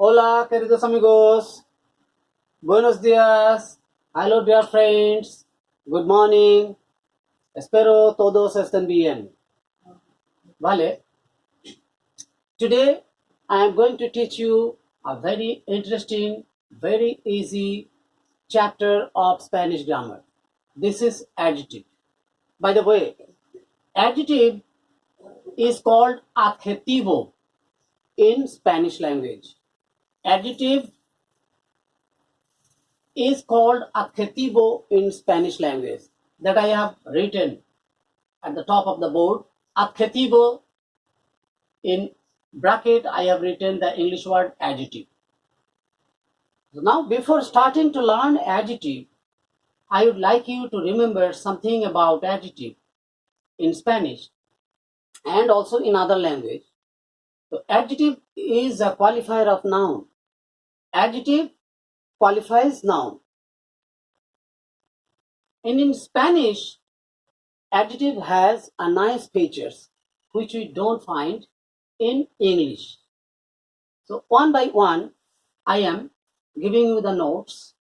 Hola, queridos amigos. Buenos días. Hello, dear friends. Good morning. Espero todos estén bien. Vale. Today, I am going to teach you a very interesting, very easy chapter of Spanish grammar. This is adjective. By the way, adjective is called adjetivo in Spanish language. Adjective is called adjetivo in Spanish language that I have written at the top of the board. Adjetivo, in bracket I have written the English word adjective. So now before starting to learn adjective, I would like you to remember something about adjective in Spanish and also in other language. So adjective is a qualifier of noun. Adjective qualifies noun. And in Spanish, adjective has a nice features which we don't find in English. So one by one, I am giving you the notes,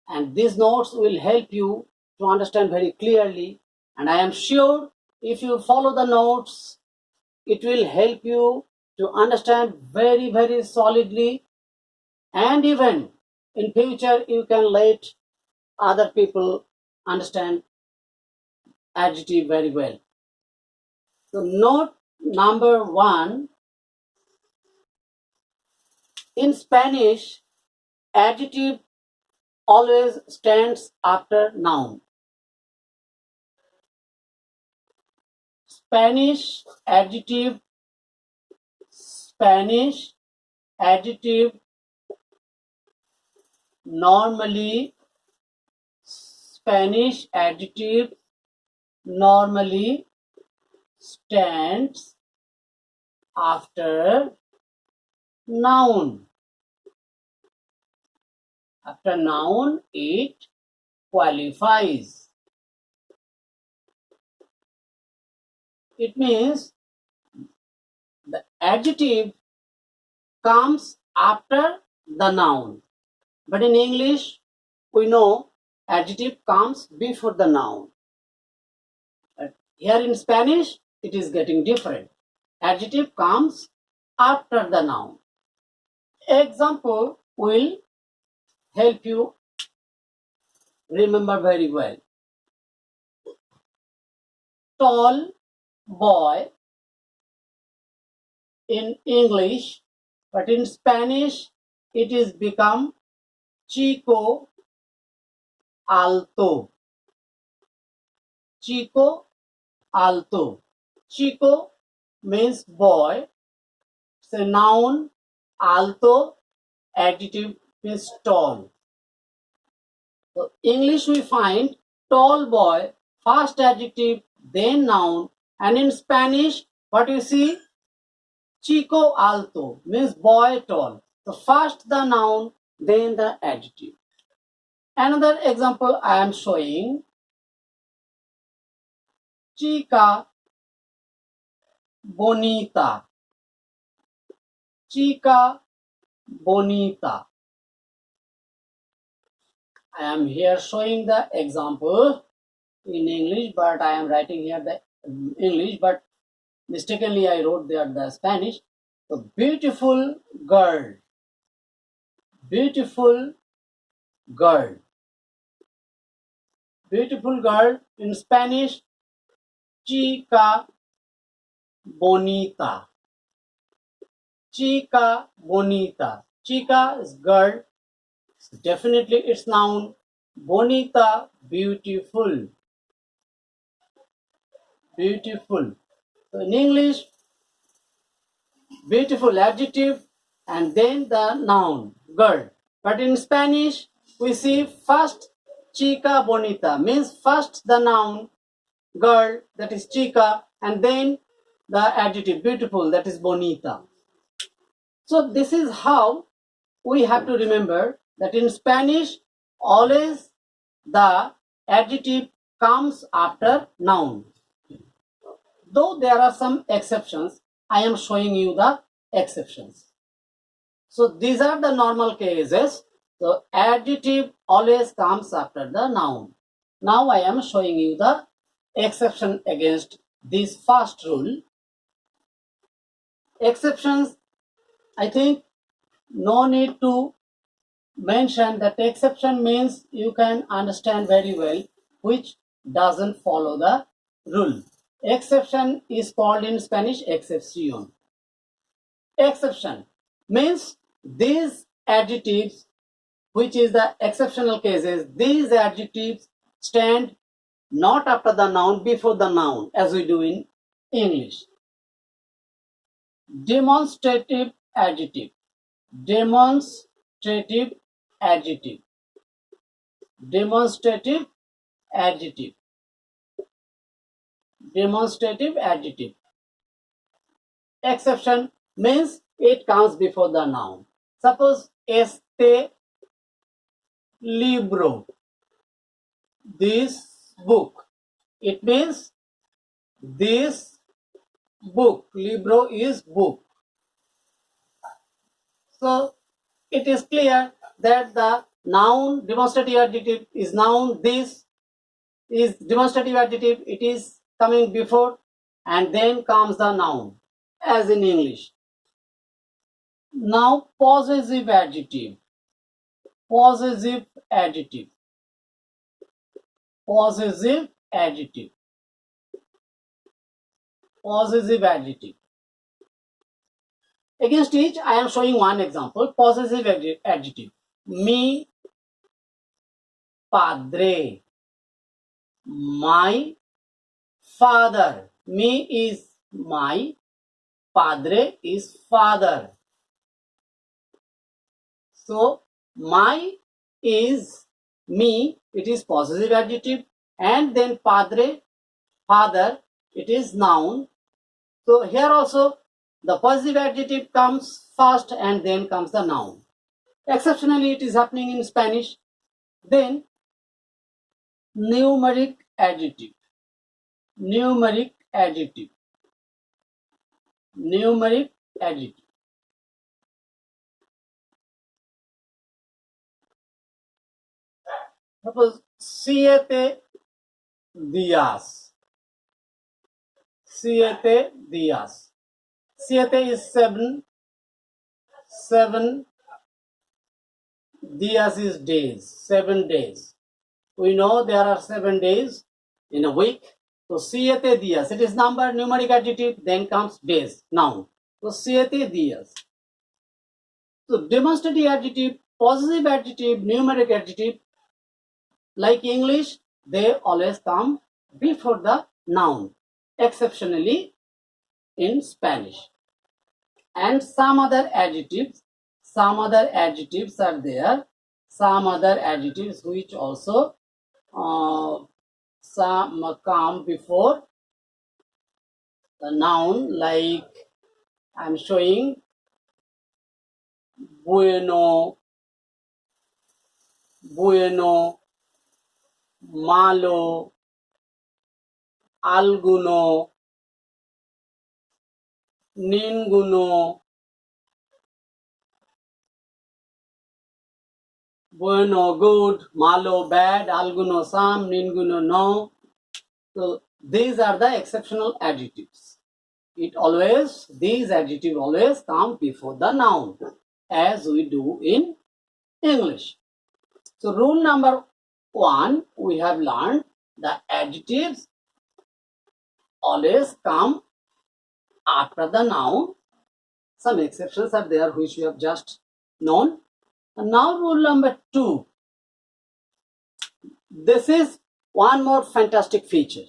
and these notes will help you to understand very clearly. And I am sure if you follow the notes, it will help you to understand very, very solidly. And even in future, you can let other people understand adjective very well. So note number one, in Spanish, adjective always stands after noun. Spanish adjective normally stands after noun. After noun, it qualifies. It means the adjective comes after the noun. But in English, we know adjective comes before the noun. But here in Spanish, it is getting different. Adjective comes after the noun. Example will help you remember very well. Tall boy in English, but in Spanish it is become chico alto. Chico alto. Chico means boy. It's a noun. Alto adjective means tall. So English we find tall boy, first adjective, then noun, and in Spanish, what you see? Chico alto means boy tall. So first the noun, then the adjective. Another example I am showing. Chica bonita. Chica bonita. I am here showing the example in English, but I am writing here the English, but mistakenly I wrote there the Spanish. So beautiful girl. Beautiful girl. Beautiful girl in Spanish, chica bonita. Chica bonita. Chica is girl. Definitely it's noun. Bonita, beautiful. Beautiful. So in English, beautiful adjective and then the noun, girl. But in Spanish, we see first chica bonita, means first the noun, girl, that is chica, and then the adjective, beautiful, that is bonita. So this is how we have to remember that in Spanish, always the adjective comes after noun. Though there are some exceptions, I am showing you the exceptions. So these are the normal cases. So adjective always comes after the noun. Now I am showing you the exception against this first rule. Exceptions, I think no need to mention that exception means you can understand very well which doesn't follow the rule. Exception is called in Spanish excepción. Exception means these adjectives, which is the exceptional cases, these adjectives stand not after the noun, before the noun, as we do in English. Demonstrative adjective. Demonstrative adjective. Demonstrative adjective. Demonstrative adjective. Exception means it comes before the noun. Suppose este libro, this book. It means this book. Libro is book. So it is clear that the noun demonstrative adjective is noun. This is demonstrative adjective. It is coming before and then comes the noun, as in English. Now possessive adjective. Possessive adjective. Possessive adjective. Possessive adjective. Against each, I am showing one example. Possessive adjective. Mi padre. My father. Me is my. Padre is father. So, my is me. It is possessive adjective. And then padre, father, it is noun. So, here also the possessive adjective comes first and then comes the noun. Exceptionally, it is happening in Spanish. Then, numeric adjective. Numeric adjective. Numeric adjective. Suppose 7 días. 7 días. 7 is 7. 7 días is days. 7 days. We know there are 7 days in a week. So 7 días. It is number, numeric adjective, then comes days, noun. So 7 días. So demonstrative adjective, possessive adjective, numeric adjective, like English, they always come before the noun, exceptionally in Spanish. And some other adjectives are there. Some other adjectives which also some come before the noun, like I'm showing bueno, bueno, malo, alguno, ninguno, bueno, good, malo, bad, alguno, some, ninguno, no. So these are the exceptional adjectives. These adjectives always come before the noun, as we do in English. So rule number 1, we have learned the adjectives always come after the noun. Some exceptions are there which we have just known. And now rule number 2. This is one more fantastic feature.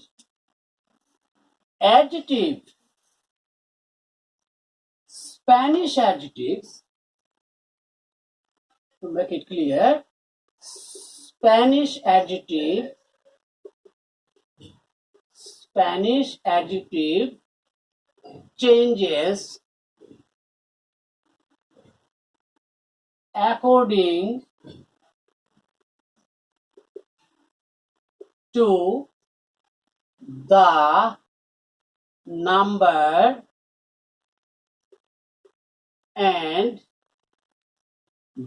Adjective. Spanish adjectives, to make it clear, Spanish adjective changes according to the number and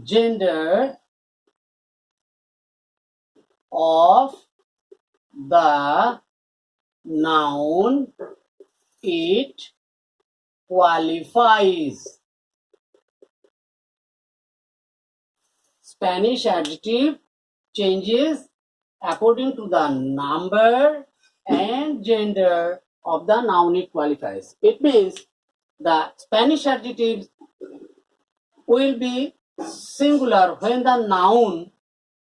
gender of the noun it qualifies. Spanish adjective changes according to the number and gender of the noun it qualifies. It means the Spanish adjectives will be singular when the noun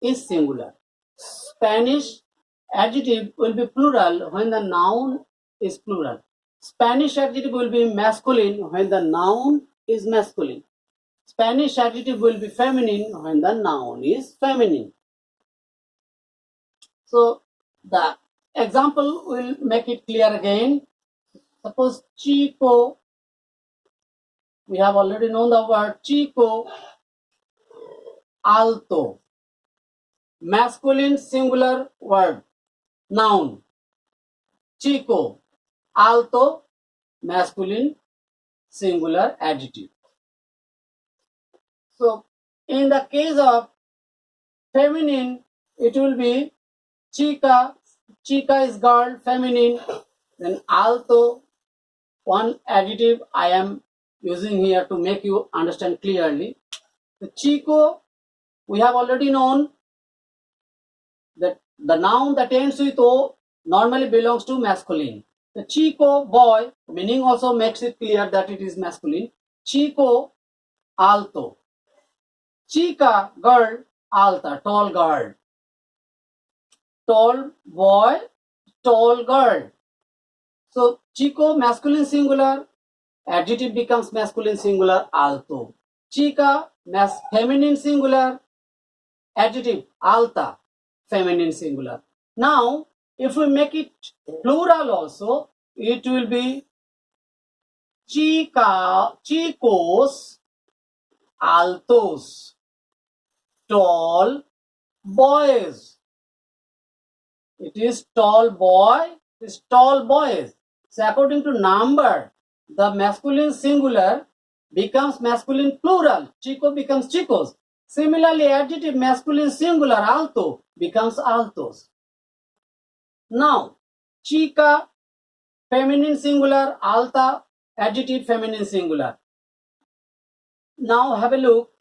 is singular. Spanish adjective will be plural when the noun is plural. Spanish adjective will be masculine when the noun is masculine. Spanish adjective will be feminine when the noun is feminine. So the example will make it clear again. Suppose chico, we have already known the word chico, alto, masculine singular word, noun, chico, alto, masculine singular adjective. So in the case of feminine, it will be chica, chica is girl, feminine, then alto, one adjective I am using here to make you understand clearly. The chico, we have already known that the noun that ends with O normally belongs to masculine. The chico, boy, meaning also makes it clear that it is masculine. Chico, alto. Chica, girl, alta, tall girl. Tall boy, tall girl. So chico, masculine singular, adjective becomes masculine singular, alto. Chica, feminine singular, adjective, alta, feminine singular. Now, if we make it plural also, it will be chicos, altos, tall boys. It is tall boy, it is tall boys. So according to number, the masculine singular becomes masculine plural. Chico becomes chicos. Similarly, adjective masculine singular alto becomes altos. Now, chica, feminine singular, alta, adjective feminine singular. Now have a look.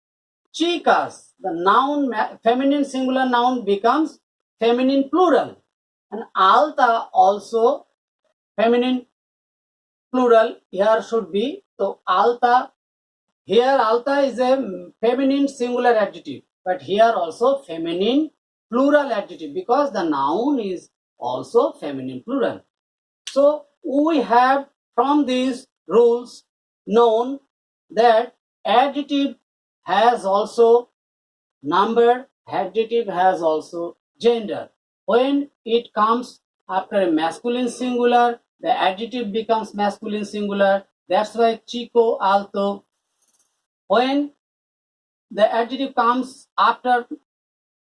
Chicas, the noun, feminine singular noun becomes feminine plural. And alta also feminine plural here should be. So alta, here alta is a feminine singular adjective, but here also feminine plural adjective because the noun is also feminine plural. So we have from these rules known that adjective has also number, adjective has also gender. When it comes after a masculine singular, the adjective becomes masculine singular. That's why chico, alto. When the adjective comes after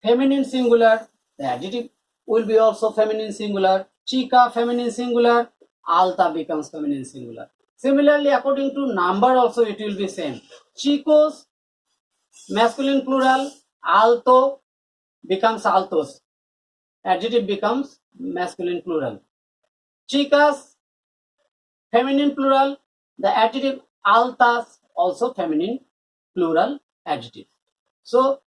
feminine singular, the adjective will be also feminine singular. Chica, feminine singular, alta becomes feminine singular. Similarly, according to number also it will be same. Chicos, masculine plural, alto becomes altos. Adjective becomes masculine plural. Chicas, feminine plural, the adjective altas also feminine plural adjective. So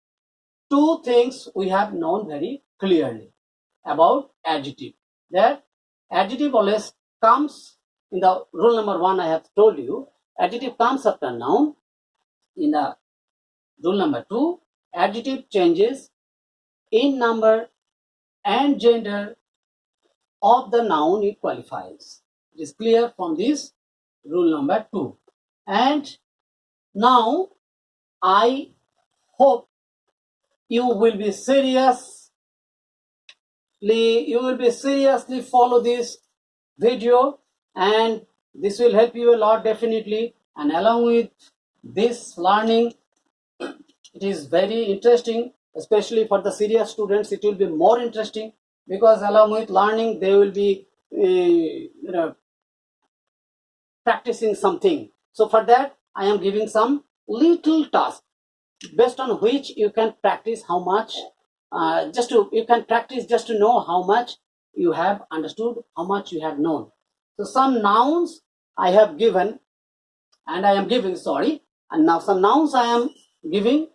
two things we have known very clearly about adjective. That adjective always comes in the rule number 1 I have told you. Adjective comes after noun. In the rule number 2, adjective changes in number and gender of the noun it qualifies. It is clear from this rule number 2. And now I hope you will be seriously follow this video, and this will help you a lot definitely. And along with this learning, it is very interesting, especially for the serious students. It will be more interesting because along with learning they will be practicing something. So for that I am giving some little task. based on which you can practice how much, you can practice just to know how much you have understood, how much you have known. So some nouns I have given, and I am giving, sorry, and now some nouns I am giving,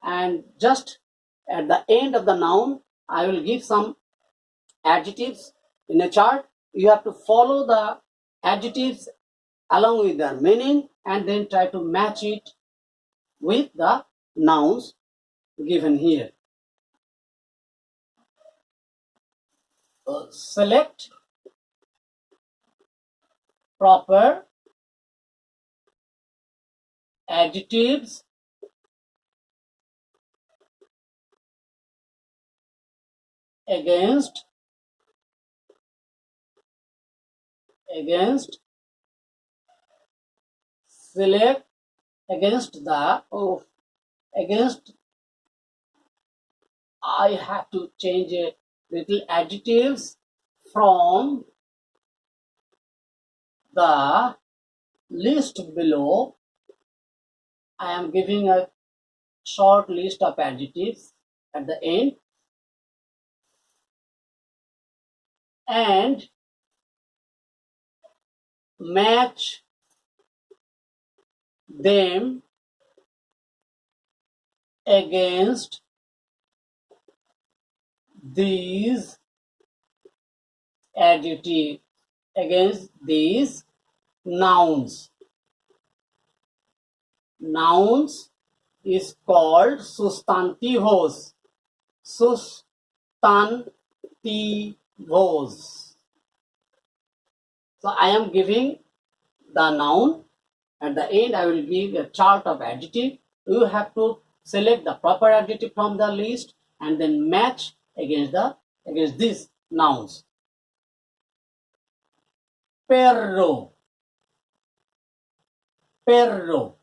and just at the end of the noun I will give some adjectives in a chart. You have to follow the adjectives along with their meaning and then try to match it with the nouns given here. Select proper adjectives against select against the against I have to change a little adjectives from the list below. I am giving a short list of adjectives at the end, and match them against these adjectives, against these nouns. Nouns is called sustantivos. Sustantivos. So I am giving the noun. At the end, I will give a chart of adjective. You have to select the proper adjective from the list and then match against these nouns. Perro. Perro.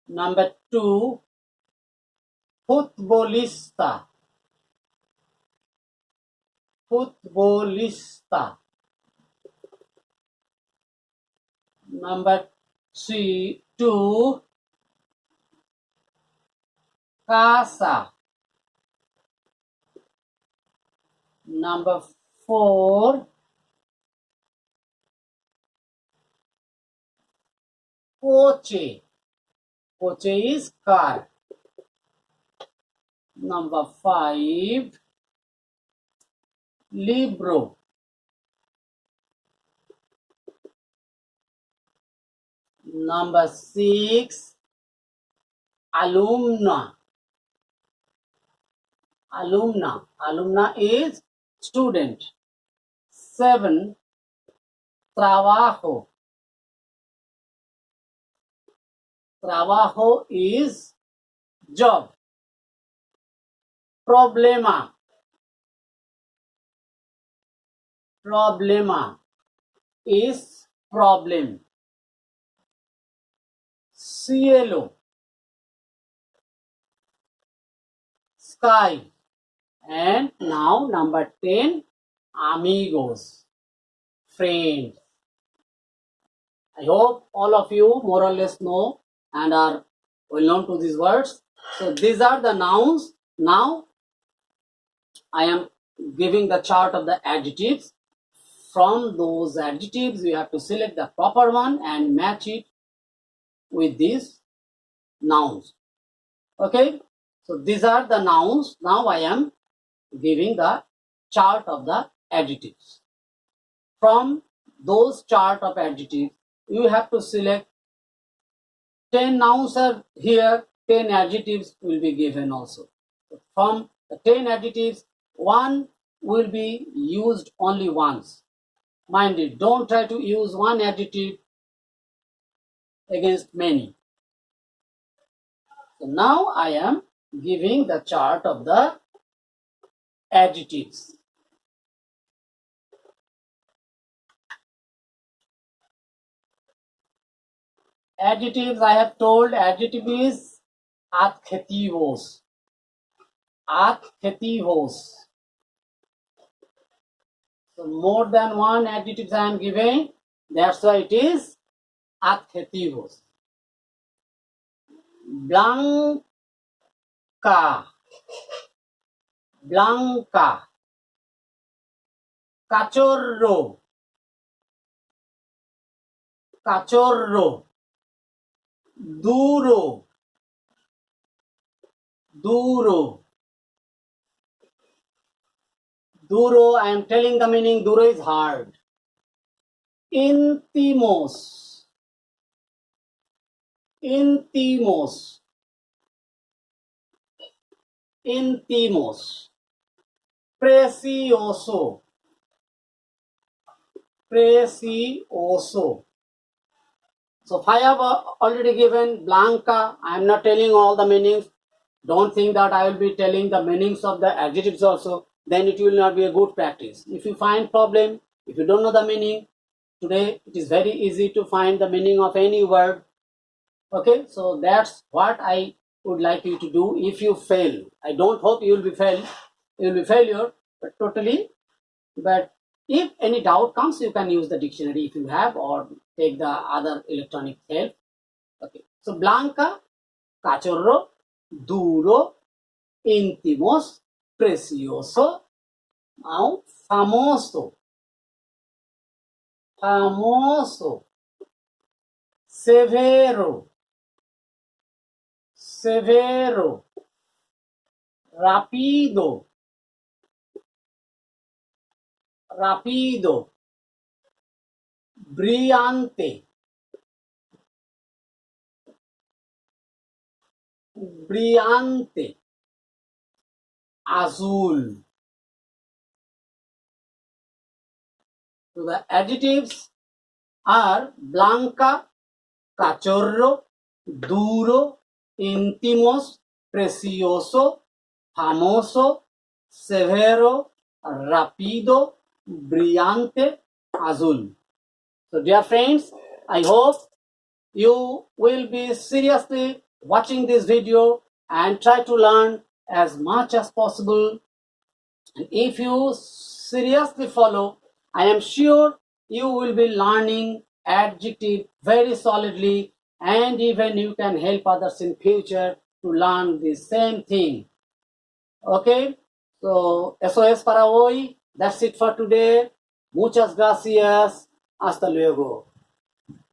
Number 2, futbolista. Futbolista. Number 2, casa. Number 4, coche. Coche is car. Number 5, libro. Number 6, alumna. Alumna is student. 7, trabajo. Trabajo is job. Problema. Problema is problem. Cielo, sky. And now number 10, amigos, friends. I hope all of you more or less know and are well known to these words. So these are the nouns. Now I am giving the chart of the adjectives. From those adjectives, you have to select the proper one and match it with these nouns. Okay, so these are the nouns. Now I am giving the chart of the adjectives. From those chart of adjectives, you have to select 10 nouns are here, 10 adjectives will be given also. From the 10 adjectives, one will be used only once. Mind it, don't try to use one adjective against many. So now I am giving the chart of the adjectives. Adjectives, I have told adjective is adjetivos. Adjetivos. So more than one adjectives I am giving, that's why it is adjetivos. blanca, blanca, cachorro, cachorro, duro, duro, duro. I am telling the meaning. Duro is hard. Intimos, intimos, intimos. Precioso, precioso. So I have already given blanca. I am not telling all the meanings. Don't think that I will be telling the meanings of the adjectives also. Then it will not be a good practice. If you find problem, if you don't know the meaning, today it is very easy to find the meaning of any word. Okay, so that's what I would like you to do. If you fail, I don't hope you will be failure, but totally. But if any doubt comes, you can use the dictionary if you have, or take the other electronic help. Okay, so blanca, cachorro, duro, íntimos, precioso. Now famoso, famoso, severo, severo, rapido, rapido, brillante, brillante, azul. So the adjectives are blanca, cachorro, duro, íntimos, precioso, famoso, severo, rápido, brillante, azul. So dear friends, I hope you will be seriously watching this video and try to learn as much as possible. And if you seriously follow, I am sure you will be learning adjective very solidly, and even you can help others in future to learn the same thing. Okay, so SOS para hoy. That's it for today. Muchas gracias. Hasta luego.